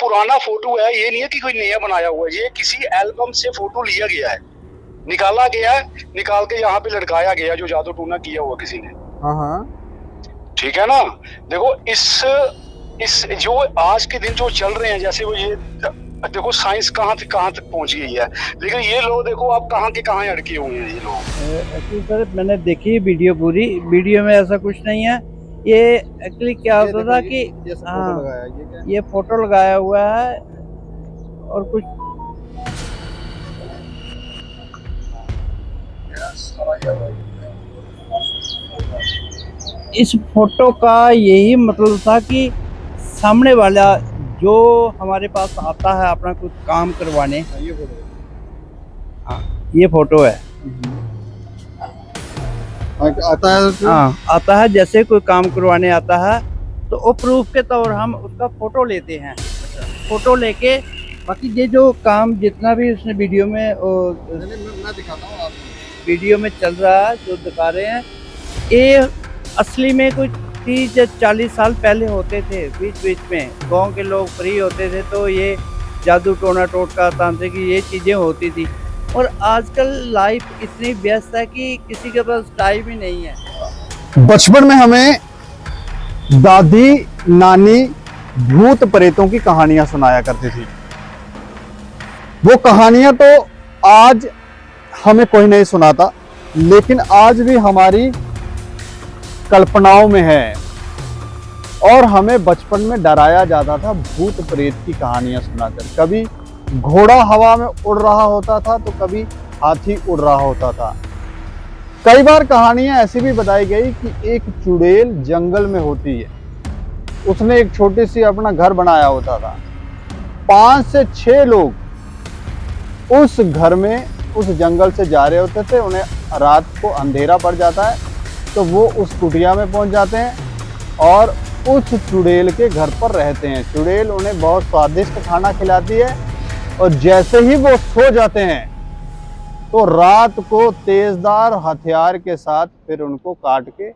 पुराना फोटो है, ये नहीं है कि कोई नया बनाया हुआ है, ये किसी एल्बम से फोटो लिया गया है, निकाला गया है, निकाल के यहाँ पे लटकाया गया, जो जादू टूना किया हुआ किसी ने। हाँ, ठीक है ना। देखो इस जो आज के दिन जो चल रहे हैं, जैसे वो ये देखो साइंस कहाँ तक पहुंच गई है, लेकिन ये लोग देखो आप कहाँ के कहाँ अटके हुए हैं ये लोग। एक्चुअली सर मैंने देखी वीडियो, पूरी वीडियो में ऐसा कुछ नहीं है। ये एक्चुअली क्या होता था कि ये फोटो लगाया हुआ है और कुछ इस फोटो का यही मतलब था कि सामने वाला जो हमारे पास आता है अपना कुछ काम करवाने, ये फोटो है, आता है तो हाँ आता है, जैसे कोई काम करवाने आता है तो वो प्रूफ के तौर हम उसका फोटो लेते हैं। फोटो लेके बाकी ये जो काम जितना भी उसने वीडियो में मैं दिखाता हूँ आपको, वीडियो में चल रहा है जो दिखा रहे हैं, ये असली में कुछ 30 या 40 साल पहले होते थे। बीच बीच में गांव के लोग फ्री होते थे तो ये जादू टोना टोटका तांत्रिक ये चीज़ें होती थी। और आजकल लाइफ इतनी व्यस्त है कि किसी के पास टाइम ही नहीं है। बचपन में हमें दादी नानी भूत प्रेतों की कहानियां सुनाया करती थी। वो कहानियां तो आज हमें कोई नहीं सुनाता, लेकिन आज भी हमारी कल्पनाओं में है। और हमें बचपन में डराया जाता था भूत प्रेत की कहानियां सुनाकर। कभी घोड़ा हवा में उड़ रहा होता था तो कभी हाथी उड़ रहा होता था। कई बार कहानियां ऐसी भी बताई गई कि एक चुड़ैल जंगल में होती है, उसने एक छोटी सी अपना घर बनाया होता था। 5 से 6 लोग उस घर में उस जंगल से जा रहे होते थे। उन्हें रात को अंधेरा पड़ जाता है तो वो उस कुटिया में पहुंच जाते हैं और उस चुड़ैल के घर पर रहते हैं। चुड़ैल उन्हें बहुत स्वादिष्ट खाना खिलाती है और जैसे ही वो सो जाते हैं तो रात को तेजदार हथियार के साथ फिर उनको काट के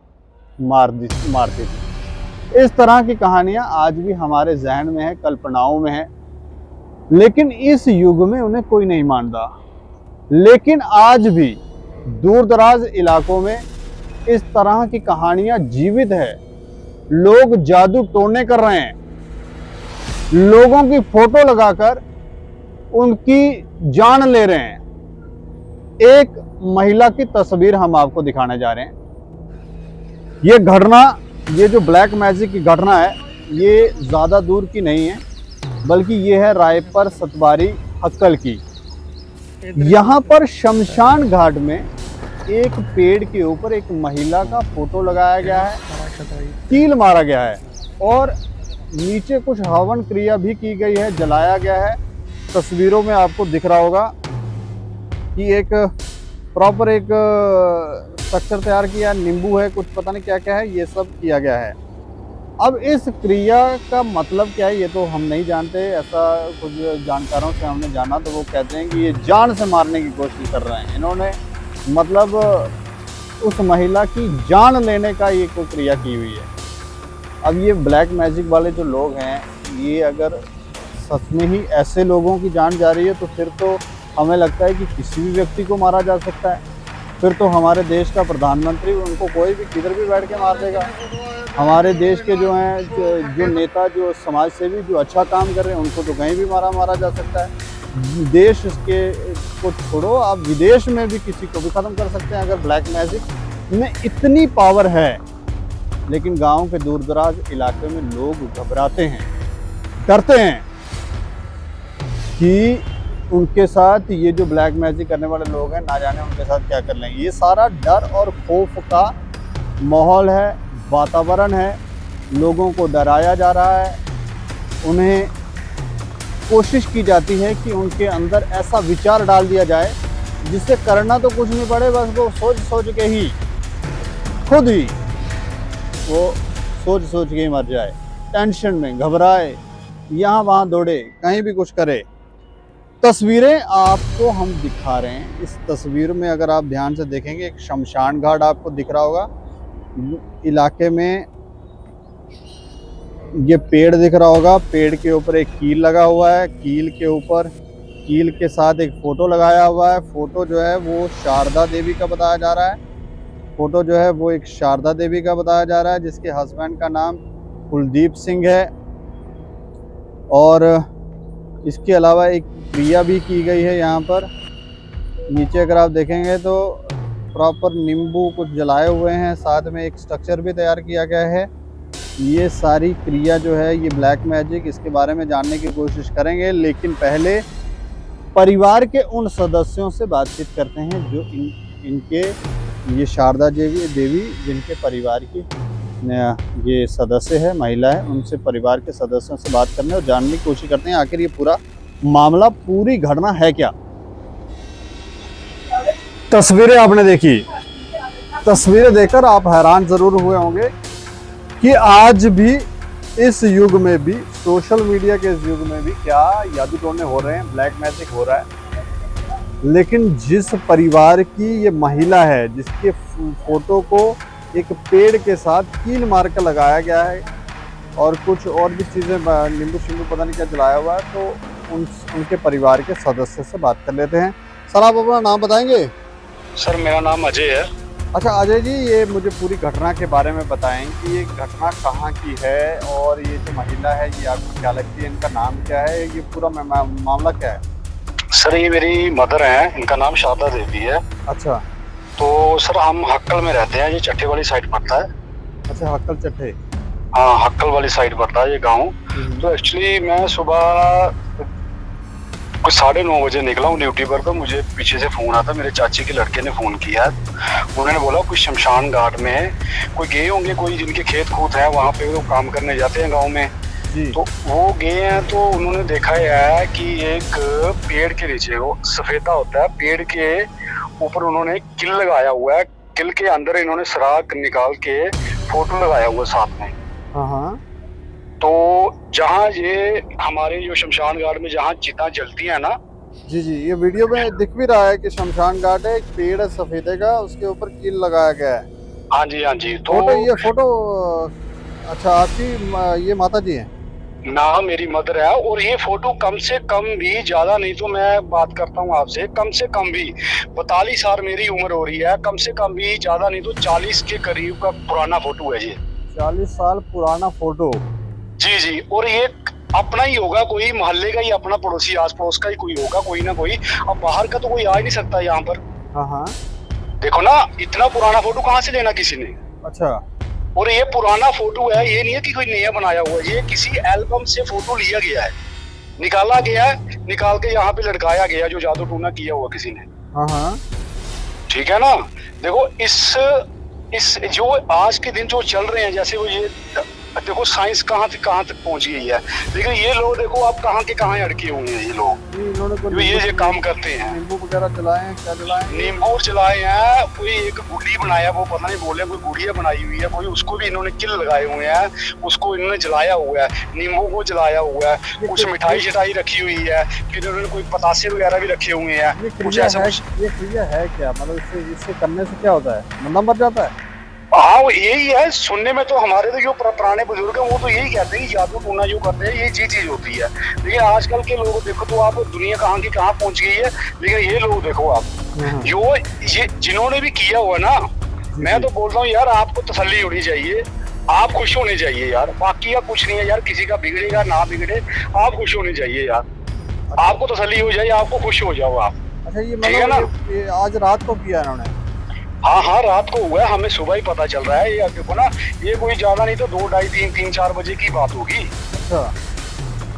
मारती थी। इस तरह की कहानियां आज भी हमारे जहन में है, कल्पनाओं में है, लेकिन इस युग में उन्हें कोई नहीं मानता। लेकिन आज भी दूर दराज इलाकों में इस तरह की कहानियां जीवित है। लोग जादू टोने कर रहे हैं, लोगों की फोटो लगाकर उनकी जान ले रहे हैं। एक महिला की तस्वीर हम आपको दिखाने जा रहे हैं। ये घटना, ये जो ब्लैक मैजिक की घटना है, ये ज़्यादा दूर की नहीं है, बल्कि ये है रायपुर सतबारी हक्कल की। यहाँ पर शमशान घाट में एक पेड़ के ऊपर एक महिला का फोटो लगाया गया है, कील मारा गया है और नीचे कुछ हवन क्रिया भी की गई है, जलाया गया है। तस्वीरों में आपको दिख रहा होगा कि एक प्रॉपर एक स्ट्रक्चर तैयार किया, नींबू है, कुछ पता नहीं क्या क्या है, ये सब किया गया है। अब इस क्रिया का मतलब क्या है ये तो हम नहीं जानते। ऐसा कुछ जानकारों से हमने जाना तो वो कहते हैं कि ये जान से मारने की कोशिश कर रहे हैं। इन्होंने मतलब उस महिला की जान लेने का ये कोई क्रिया की हुई है। अब ये ब्लैक मैजिक वाले जो लोग हैं, ये अगर सच में ही ऐसे लोगों की जान जा रही है तो फिर तो हमें लगता है कि किसी भी व्यक्ति को मारा जा सकता है। फिर तो हमारे देश का प्रधानमंत्री, उनको कोई भी किधर भी बैठ के मार देगा। हमारे देश के जो हैं जो नेता, जो समाज सेवी, जो अच्छा काम कर रहे हैं, उनको तो कहीं भी मारा जा सकता है। देश के को छोड़ो, आप विदेश में भी किसी को भी ख़त्म कर सकते हैं अगर ब्लैक मैजिक में इतनी पावर है। लेकिन गांव के दूर दराज इलाके में लोग घबराते हैं, डरते हैं कि उनके साथ ये जो ब्लैक मैजिक करने वाले लोग हैं, ना जाने उनके साथ क्या कर लेंगे। ये सारा डर और खौफ का माहौल है, वातावरण है। लोगों को डराया जा रहा है, उन्हें कोशिश की जाती है कि उनके अंदर ऐसा विचार डाल दिया जाए जिससे करना तो कुछ नहीं पड़े, बस वो सोच के ही खुद ही वो सोच के ही मर जाए। टेंशन में घबराए, यहाँ वहाँ दौड़े, कहीं भी कुछ करे। तस्वीरें आपको हम दिखा रहे हैं। इस तस्वीर में अगर आप ध्यान से देखेंगे, एक शमशान घाट आपको दिख रहा होगा। इलाके में ये पेड़ दिख रहा होगा, पेड़ के ऊपर एक कील लगा हुआ है, कील के ऊपर कील के साथ एक फोटो लगाया हुआ है। फोटो जो है वो शारदा देवी का बताया जा रहा है। फोटो जो है वो एक शारदा देवी का बताया जा रहा है, जिसके हस्बैंड का नाम कुलदीप सिंह है। और इसके अलावा एक क्रिया भी की गई है यहाँ पर। नीचे अगर आप देखेंगे तो प्रॉपर नींबू कुछ जलाए हुए हैं, साथ में एक स्ट्रक्चर भी तैयार किया गया है। ये सारी क्रिया जो है ये ब्लैक मैजिक, इसके बारे में जानने की कोशिश करेंगे, लेकिन पहले परिवार के उन सदस्यों से बातचीत करते हैं जो इनके ये शारदा देवी जिनके परिवार की ये सदस्य है, महिला है, उनसे परिवार के सदस्यों से बात करने और जानने की कोशिश करते हैं आखिर ये पूरा मामला, पूरी घटना है क्या। तस्वीरें आपने देखी, तस्वीरें देखकर आप हैरान जरूर हुए होंगे कि आज भी इस युग में भी, सोशल मीडिया के इस युग में भी क्या जादू टोने हो रहे हैं, ब्लैक मैजिक हो रहा है। लेकिन जिस परिवार की ये महिला है, जिसके फोटो को एक पेड़ के साथ कील मार कर लगाया गया है और कुछ और भी चीज़ें, नींबू शिंबू पता नहीं क्या जलाया हुआ है, तो उनके परिवार के सदस्य से बात कर लेते हैं। सर आप अपना नाम बताएंगे? सर मेरा नाम अजय है। अच्छा अजय जी, ये मुझे पूरी घटना के बारे में बताएं कि ये घटना कहाँ की है और ये जो महिला है ये आपको क्या लगती है, इनका नाम क्या है, ये पूरा मामला क्या है? सर ये मेरी मदर हैं, इनका नाम शारदा देवी है। अच्छा। तो सर हम हक्कल में रहते हैं, ये चट्टे वाली साइड पड़ता है। अच्छा, हक्कल चट्टे। हाँ, हक्कल वाली साइड पड़ता है ये गाँव। तो एक्चुअली मैं सुबह कुछ 9:30 बजे निकला हूँ ड्यूटी पर, तो मुझे पीछे से फोन आता, मेरे चाची के लड़के ने फोन किया। उन्होंने बोला कुछ शमशान घाट में कोई गए होंगे, कोई जिनके खेत खूत है वहाँ पे वो काम करने जाते हैं गाँव में जी। तो वो गए हैं, तो उन्होंने देखा है कि एक पेड़ के नीचे, वो सफेदा होता है, पेड़ के ऊपर उन्होंने किल लगाया हुआ है। किल के अंदर इन्होंने सुराख निकाल के फोटो लगाया हुआ साथ में। हाँ। तो जहाँ ये हमारे जो शमशान घाट में जहाँ चिता जलती है ना जी जी, ये वीडियो में दिख भी रहा है कि शमशान घाट है, एक पेड़ है सफेदे का, उसके ऊपर कील लगाया गया है। हाँ जी हाँ जी। तो ये फोटो अच्छा आपकी ये माता जी है ना, मेरी मदर है। और ये फोटो कम से कम भी, ज्यादा नहीं तो मैं बात करता हूँ आपसे, कम से कम भी 42 साल मेरी उम्र हो रही है, कम से कम भी ज्यादा नहीं तो 40 के करीब का पुराना फोटो है ये। 40 साल पुराना फोटो? जी जी। और ये अपना ही होगा, कोई मोहल्ले का ही अपना पड़ोसी, आस पड़ोस का ही कोई होगा, कोई ना कोई। अब बाहर का तो कोई आ ही नहीं सकता यहाँ पर। हाँ। देखो ना, इतना पुराना फोटो कहाँ से लेना किसी ने। अच्छा। और ये पुराना फोटो है, ये नहीं है कि कोई नया बनाया हुआ है, ये किसी एल्बम से फोटो लिया गया है, निकाला गया है, निकाल के यहाँ पे लटकाया गया, जो जादू टूना किया हुआ किसी ने। हाँ। ठीक है ना। देखो इस जो आज के दिन जो चल रहे हैं, जैसे वो ये देखो साइंस कहाँ तक पहुंच गई है, लेकिन ये लोग देखो आप कहाँ के कहाँ अड़के हुए हैं। ये लोग इन्होंने ये काम करते हैं, नींबू वगैरह जलाए हैं, क्या जलाए हैं? नींबू जलाए हैं, कोई एक गुड़ी बनाया, वो पता नहीं बोले कोई गुड़िया बनाई हुई है कोई, उसको भी इन्होंने किल लगाए हुए हैं, उसको इन्होंने जलाया हुआ है, नींबू को जलाया हुआ है, कुछ मिठाई शिठाई रखी हुई है, फिर इन्होंने कोई पतासे वगैरह भी रखे हुए हैं। कुछ ऐसा ये क्रिया है क्या, मतलब इससे करने से क्या होता है, बंदा मर जाता है? हाँ, वो यही है सुनने में। तो हमारे तो जो पुराने बुजुर्ग हैं वो तो यही कहते हैं कि जादू टूना जो करते हैं ये चीज होती है। लेकिन आजकल के लोग देखो तो आप, दुनिया कहाँ की कहाँ पहुंच गई है। लेकिन ये लोग देखो आप, जो ये जिन्होंने भी किया हुआ ना, मैं तो बोल रहा हूँ यार, आपको तसल्ली होनी चाहिए, आप खुश होने चाहिए यार, बाकी का कुछ नहीं है यार, किसी का बिगड़ेगा ना बिगड़े, आप खुश होने चाहिए यार। आपको तसल्ली हो जाए, आपको खुश हो जाओ आप। अच्छा, ये मतलब ये आज रात को किया इन्होंने? हाँ, रात को हुआ है, हमें सुबह ही पता चल रहा है। ये देखो ना, ये कोई ज्यादा नहीं तो 2, 2:30, 3, 4 बजे की बात होगी। अच्छा।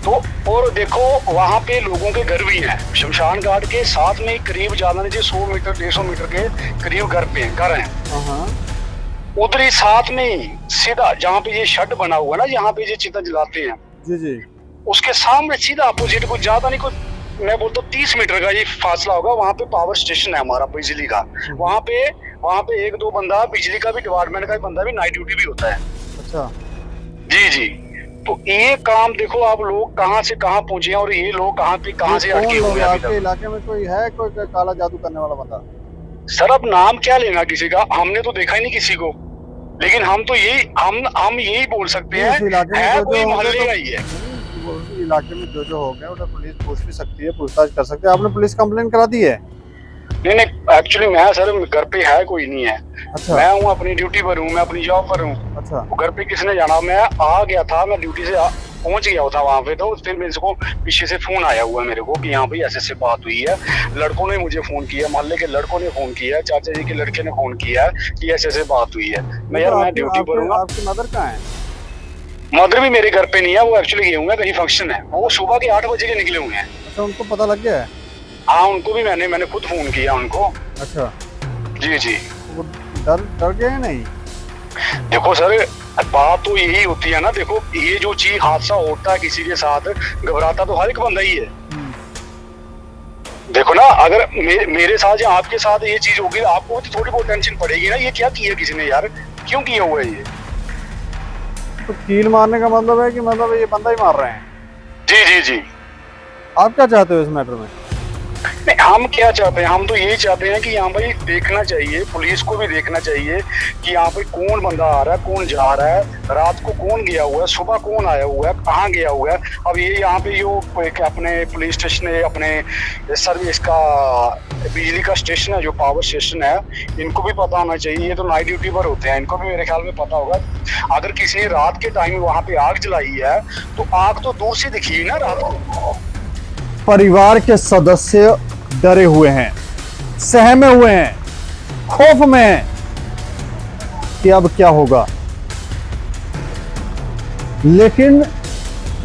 तो और देखो वहाँ पे लोगों के घर भी हैं, शमशान घाट के साथ में करीब ज्यादा नहीं 100 मीटर 150 मीटर के करीब घर हैं। उधर ही साथ में सीधा जहाँ पे ये शेड बना हुआ है ना, जहाँ पे ये चिता जलाते हैं जी जी, उसके सामने सीधा अपोजिट, कुछ ज्यादा नहीं, कुछ मैं बोलता हूँ 30 मीटर का ये फासला होगा, वहाँ पे पावर स्टेशन है हमारा बिजली का। वहाँ पे 1-2 बंदा बिजली का भी, डिपार्टमेंट का भी बंदा भी, नाइट ड्यूटी भी होता है। अच्छा जी जी। तो ये काम देखो आप लोग कहाँ से कहाँ पहुंचे हैं, और ये लोग कहाँ से अटके हुए हैं। आपके इलाके में कोई है, कोई काला जादू करने वाला बंदा? सर अब नाम क्या लेना किसी का, हमने तो देखा ही नहीं किसी को, लेकिन हम तो यही हम यही बोल सकते हैं, इस इलाके में है जो कोई जो मोहल्ले होगा का ही है। वो उस इलाके में जो हो गया उधर पुलिस पूछ भी सकती है, पूछताछ कर सकते हैं। आपने पुलिस कंप्लेन करा दी है? नहीं नहीं, एक्चुअली मैं सर घर पे है कोई नहीं है। अच्छा मैं हूँ अपनी ड्यूटी पर हूँ, मैं अपनी जॉब पर हूँ। अच्छा वो घर पे किसने जाना, मैं आ गया था, मैं ड्यूटी से पहुंच गया था वहां पे, तो फिर मेरे को पीछे से फोन आया हुआ मेरे को कि यहाँ पे ऐसे ऐसे बात हुई है। लड़कों ने मुझे फोन किया, मोहल्ले के लड़कों ने फोन किया, चाचा जी के लड़के ने फोन किया कि ऐसे ऐसे बात हुई है। मैं यार मैं ड्यूटी पर हूँ। आपकी मदर कहाँ है? मदर भी मेरे घर पे नहीं है, वो एक्चुअली गए हुए हैं कहीं फंक्शन है, वो सुबह के 8 बजे के निकले हुए हैं। अच्छा, उनको पता लग गया है? हाँ उनको भी मैंने खुद फोन किया उनको। अच्छा, जी जी। वो डर गए नहीं? देखो सर, बात तो यही होती है ना, देखो ये जो चीज हादसा होता है किसी के साथ, घबराता तो हर एक बंदा ही है। देखो ना, अगर मेरे साथ या आपके साथ ये चीज होगी, आपको तो थोड़ी बहुत टेंशन पड़ेगी ना, ये क्या किया किसी ने यार, क्यों किया हुआ है ये। तो कील मारने का मतलब है कि मतलब ये बंदा ही मार रहे हैं? जी जी जी। आप क्या चाहते हो इस मैटर में? नहीं, हम क्या चाहते हैं, हम तो यही चाहते हैं कि यहाँ भाई देखना चाहिए, पुलिस को भी देखना चाहिए कि यहाँ पे कौन बंदा आ रहा है, कौन जा रहा है, रात को कौन गया हुआ है, सुबह कौन आया हुआ है, कहाँ गया हुआ है। अब ये यहाँ पे जो अपने पुलिस स्टेशन है, अपने सर्विस का बिजली का स्टेशन है, जो पावर स्टेशन है, इनको भी पता होना चाहिए। ये तो नाइट ड्यूटी पर होते हैं, इनको भी मेरे ख्याल में पता होगा। अगर किसी ने रात के टाइम वहाँ पे आग जलाई है तो आग तो दूर से दिखी ना रात को। परिवार के सदस्य डरे हुए हैं, सहमे हुए हैं, खौफ में हैं कि अब क्या होगा। लेकिन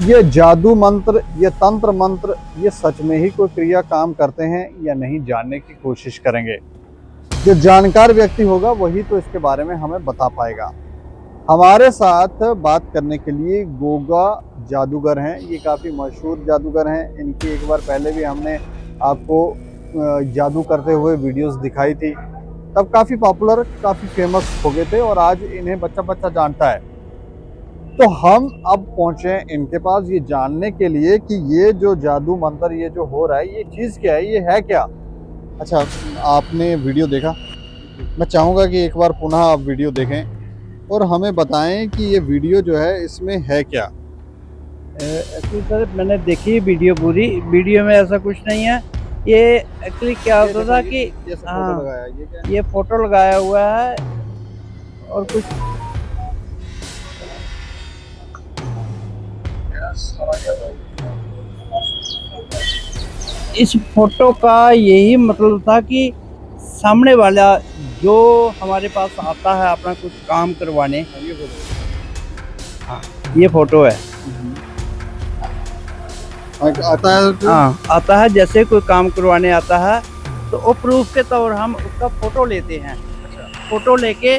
ये जादू मंत्र, ये तंत्र मंत्र, ये सच में ही कोई क्रिया काम करते हैं या नहीं, जानने की कोशिश करेंगे। जो जानकार व्यक्ति होगा वही तो इसके बारे में हमें बता पाएगा। हमारे साथ बात करने के लिए गोगा जादूगर हैं। ये काफ़ी मशहूर जादूगर हैं। इनकी एक बार पहले भी हमने आपको जादू करते हुए वीडियोस दिखाई थी, तब काफ़ी पॉपुलर, काफ़ी फेमस हो गए थे और आज इन्हें बच्चा बच्चा जानता है। तो हम अब पहुँचे हैं इनके पास ये जानने के लिए कि ये जो जादू मंत्र, ये जो हो रहा है, ये चीज़ क्या है, ये है क्या। अच्छा, आपने वीडियो देखा? मैं चाहूँगा कि एक बार पुनः आप वीडियो देखें और हमें बताएं कि ये वीडियो जो है इसमें है क्या। एक्चुअली सर मैंने देखी वीडियो पूरी, वीडियो में ऐसा कुछ नहीं है। ये एक्चुअली क्या होता था कि ये फोटो लगाया, ये क्या है? ये फोटो लगाया हुआ है और कुछ इस फोटो का यही मतलब था कि सामने वाला जो हमारे पास आता है अपना कुछ काम करवाने, हाँ ये फोटो है, आता है तो? हाँ आता है, जैसे कोई काम करवाने आता है तो वो प्रूफ के तौर हम उसका फोटो लेते हैं। फोटो लेके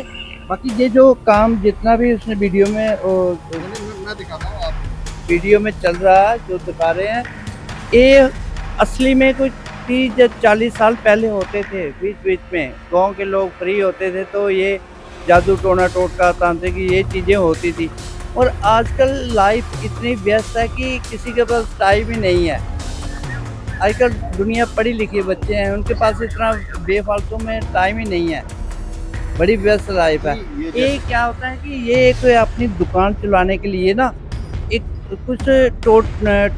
बाकी ये जो काम जितना भी उसने वीडियो में मैं दिखाता हूँ, आप वीडियो में चल रहा है जो दिखा रहे हैं, ये असली में कुछ 30 या 40 साल पहले होते थे। बीच बीच में गांव के लोग फ्री होते थे तो ये जादू टोना टोटका तांत्रिक ये चीज़ें होती थी। और आजकल लाइफ इतनी व्यस्त है कि किसी के पास टाइम ही नहीं है। आजकल दुनिया पढ़ी लिखी बच्चे हैं, उनके पास इतना बेफालतू में टाइम ही नहीं है, बड़ी व्यस्त लाइफ है। ये क्या होता है कि ये एक अपनी दुकान चलाने के लिए ना एक कुछ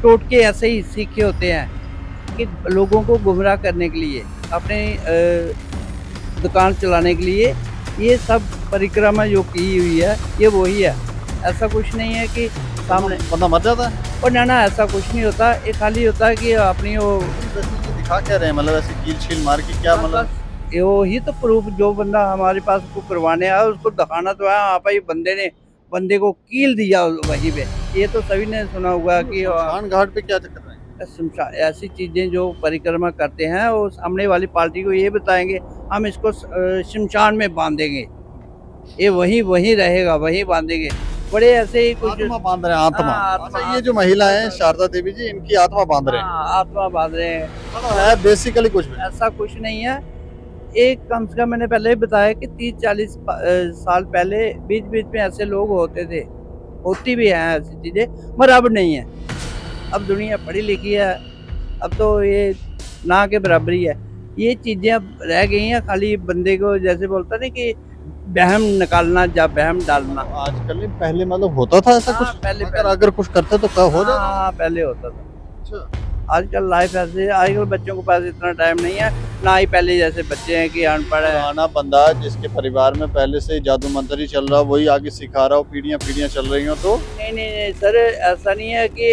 टोटके ऐसे ही सीखे होते हैं कि लोगों को गुमराह करने के लिए, अपने दुकान चलाने के लिए ये सब परिक्रमा जो की हुई है ये वही है। ऐसा कुछ नहीं है कि सामने बंदा मर जाता है। और ना ऐसा कुछ नहीं होता। ये खाली होता है कि अपनी वो दिखा क्या रहे हैं, मतलब ऐसे कील छील मार के क्या, मतलब वही तो प्रूफ जो बंदा हमारे पास को करवाने आया उसको दिखाना तो है। हाँ भाई बंदे को कील दिया वहीं पे, ये तो सभी ने सुना होगा कि शमशान घाट पे क्या चक्कर है। ऐसी चीजें जो परिक्रमा करते हैं वो सामने वाली पार्टी को ये बताएंगे हम इसको शमशान में बांधेंगे, ये वहीं रहेगा, वहीं बांधेंगे। बड़े ऐसे ही कुछ आत्मा बांध रहे हैं, आत्मा। आत्मा। अच्छा, ये जो महिला है शारदा देवी जी, इनकी आत्मा बांध रहे हैं। आत्मा बांध रहे हैं, है बेसिकली कुछ भी ऐसा कुछ नहीं है। एक कम से कम मैंने पहले ही बताया कि 30-40 साल पहले बीच बीच में ऐसे लोग होते थे, होती भी हैं ऐसी चीजें, मगर अब नहीं है। अब दुनिया पढ़ी लिखी है, अब तो ये ना के बराबरी है। ये चीजें अब रह गई हैं। खाली बंदे को जैसे बोलता नहीं कि बहम निकालना या बहम डालना। आजकल नहीं, पहले मतलब होता था ऐसा हाँ, कुछ? पहले- अगर पहले। अगर कुछ करते तो क्या हो जाता? हाँ, पहले होता था। अच्छा। आजकल लाइफ ऐसे है, आजकल बच्चों के पास इतना टाइम नहीं है, ना ही पहले जैसे बच्चे हैं कि अनपढ़ है। पुराना बंदा जिसके परिवार में पहले से ही जादू मंत्र ही चल रहा, वही आगे सिखा रहा हो, पीढ़ियां पीढ़ियां चल रही हो, तो नहीं नहीं नहीं सर, ऐसा नहीं है कि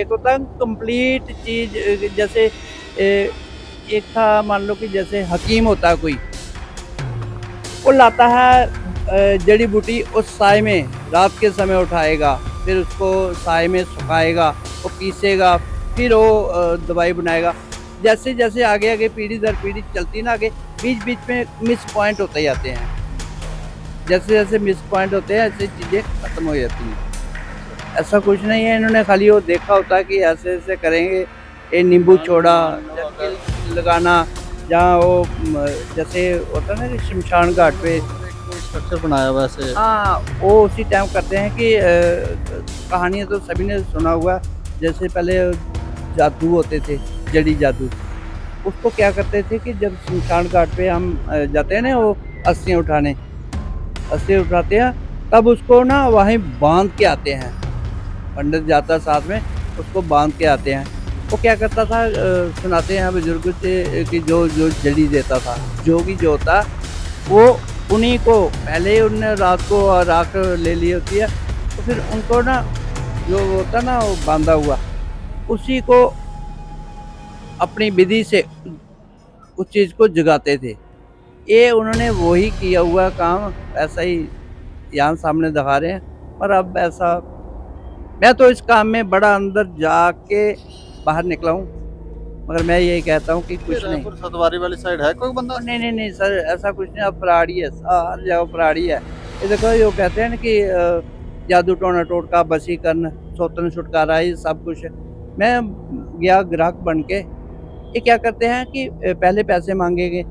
एक होता है कंप्लीट चीज, जैसे एक था, मान लो कि जैसे हकीम होता है कोई, वो लाता है जड़ी बूटी, उस साय में रात के समय उठाएगा, फिर उसको साय में सुखाएगा, वो पीसेगा, फिर वो दवाई बनाएगा। जैसे जैसे आगे आगे पीढ़ी दर पीढ़ी चलती ना, आगे बीच बीच में मिस पॉइंट होते जाते हैं। जैसे जैसे मिस पॉइंट होते हैं ऐसे चीज़ें ख़त्म हो जाती हैं। ऐसा कुछ नहीं है, इन्होंने खाली वो देखा होता है कि ऐसे ऐसे करेंगे, ये नींबू छोड़ा लगाना, जहाँ वो जैसे होता है ना कि शमशान घाट पे, स्ट्रक्चर बनाया हुआ ऐसे। हाँ, वो उसी टाइम करते हैं कि कहानियाँ तो सभी ने सुना हुआ है, जैसे पहले जादू होते थे, जड़ी जादू, उसको क्या करते थे कि जब शमशान घाट पे हम जाते हैं ना, वो अस्थियाँ उठाने, अस्थियाँ उठाते हैं, तब उसको ना वहीं बांध के आते हैं, पंडित जाता साथ में, उसको बांध के आते हैं। वो क्या करता था, सुनाते हैं बुजुर्ग से कि जो जो जड़ी देता था, जोगी जो होता, वो उन्हीं को पहले उनने रात को राख ले ली होती है, तो फिर उनको ना जो होता ना वो बांधा हुआ, उसी को अपनी विधि से उस चीज़ को जगाते थे। ये उन्होंने वही किया हुआ काम ऐसा ही यहाँ सामने दिखा रहे हैं, पर अब ऐसा, मैं तो इस काम में बड़ा अंदर जाके बाहर निकला हूँ, मगर मैं यही कहता हूँ कि कुछ नहीं। रायपुर सतवारी वाली साइड है कोई बंदा? नहीं नहीं नहीं सर, ऐसा कुछ नहीं, अब फराड़ी है, हर जगह फराड़ी है। ये देखो, ये कहते हैं ना कि जादू टोना टोटका बसीकरण सौतन छुटकारा, ये सब कुछ है। मैं गया ग्राहक बन के, ये क्या करते हैं कि पहले पैसे मांगेंगे,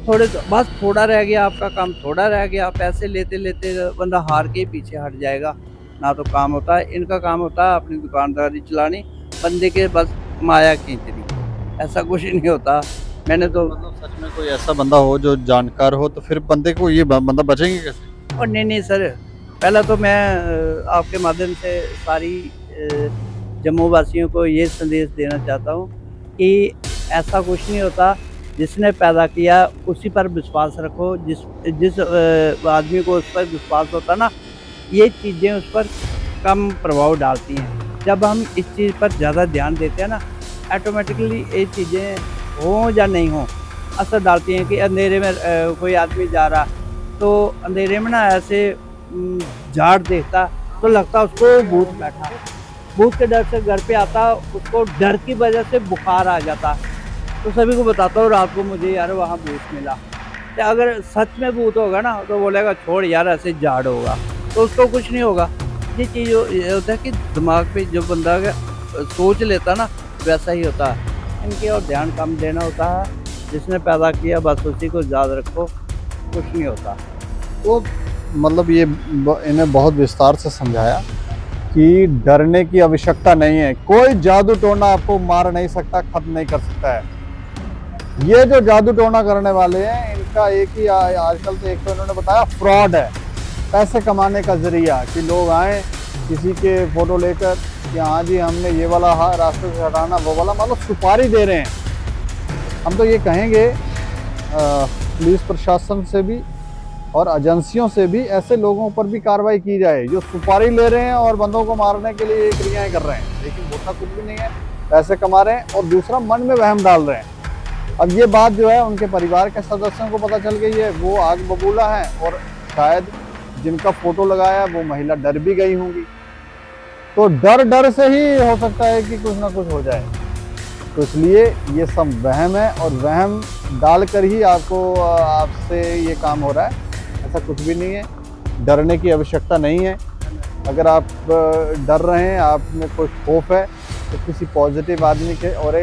थोड़े बस थोड़ा रह गया आपका काम, थोड़ा रह गया, पैसे लेते लेते बंदा हार के पीछे हट जाएगा, ना तो काम होता है। इनका काम होता है अपनी दुकानदारी चलानी, बंदे के बस माया खींचनी, ऐसा कुछ नहीं होता। मैंने तो मतलब सच में कोई ऐसा बंदा हो जो जानकार हो, तो फिर बंदे को ये बंदा बचेंगे कैसे? और नहीं नहीं सर, पहला तो मैं आपके माध्यम से सारी जम्मू वासियों को ये संदेश देना चाहता हूँ कि ऐसा कुछ नहीं होता, जिसने पैदा किया उसी पर विश्वास रखो। जिस आदमी को उस पर विश्वास होता ना, ये चीज़ें उस पर कम प्रभाव डालती हैं। जब हम इस चीज़ पर ज़्यादा ध्यान देते हैं ना, ऑटोमेटिकली ये चीज़ें हों या नहीं हों, असर डालती हैं। कि अंधेरे में कोई आदमी जा रहा, तो अंधेरे में ना ऐसे झाड़ देखता, तो लगता उसको भूत बैठा, भूत के डर से घर पे आता, उसको डर की वजह से बुखार आ जाता। तो सभी को बताता हूँ रात को, मुझे यार वहाँ भूत मिला। तो अगर सच में भूत होगा ना, तो बोलेगा छोड़ यार, ऐसे झाड़ होगा, तो उसको कुछ नहीं होगा। ये चीज़ ये होता है कि दिमाग पे जो बंदा सोच लेता ना, वैसा ही होता है। इनके और ध्यान कम देना होता है, जिसने पैदा किया बस उसी को याद रखो, कुछ नहीं होता। तो मतलब ये इन्हें बहुत विस्तार से समझाया कि डरने की आवश्यकता नहीं है, कोई जादू टोना आपको मार नहीं सकता, खत्म नहीं कर सकता है। ये जो जादू टोना करने वाले हैं, इनका एक ही आजकल तो एक तो इन्होंने बताया फ्रॉड है, पैसे कमाने का जरिया, कि लोग आए किसी के फोटो लेकर कि हाँ जी हमने ये वाला रास्ते से हटाना, वो वाला, मतलब सुपारी दे रहे हैं। हम तो ये कहेंगे पुलिस प्रशासन से भी और एजेंसियों से भी ऐसे लोगों पर भी कार्रवाई की जाए जो सुपारी ले रहे हैं और बंदों को मारने के लिए ये क्रियाएं कर रहे हैं, लेकिन होता कुछ भी नहीं है, पैसे कमा रहे हैं और दूसरा मन में वहम डाल रहे हैं। अब ये बात जो है उनके परिवार के सदस्यों को पता चल गई है, वो आग बबूला है, और शायद जिनका फोटो लगाया वो महिला डर भी गई होंगी। तो डर से ही हो सकता है कि कुछ ना कुछ हो जाए, तो इसलिए ये सब वहम है, और वहम डालकर ही आपसे ये काम हो रहा है। ऐसा कुछ भी नहीं है, डरने की आवश्यकता नहीं है। अगर आप डर रहे हैं, आप में कोई खौफ है, तो किसी पॉजिटिव आदमी के और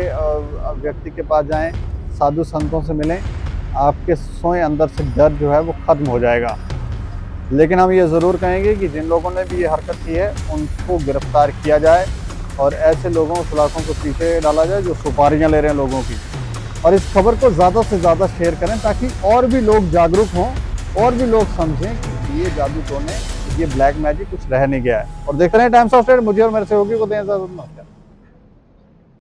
व्यक्ति के पास जाएं, साधु संतों से मिलें, आपके स्वयं अंदर से डर जो है वो ख़त्म हो जाएगा। लेकिन हम ये ज़रूर कहेंगे कि जिन लोगों ने भी ये हरकत की है उनको गिरफ्तार किया जाए, और ऐसे लोगों सलाखों को पीछे डाला जाए जो सुपारियाँ ले रहे हैं लोगों की। और इस खबर को ज़्यादा से ज़्यादा शेयर करें ताकि और भी लोग जागरूक हों और भी लोग समझें कि ये जादू टोने, ये ब्लैक मैजिक कुछ रह नहीं गया है। और देखते रहे टाइम्स ऑफ स्टेट। मुझे और मेरे सहयोगी को दें इजाजत। नमस्कार।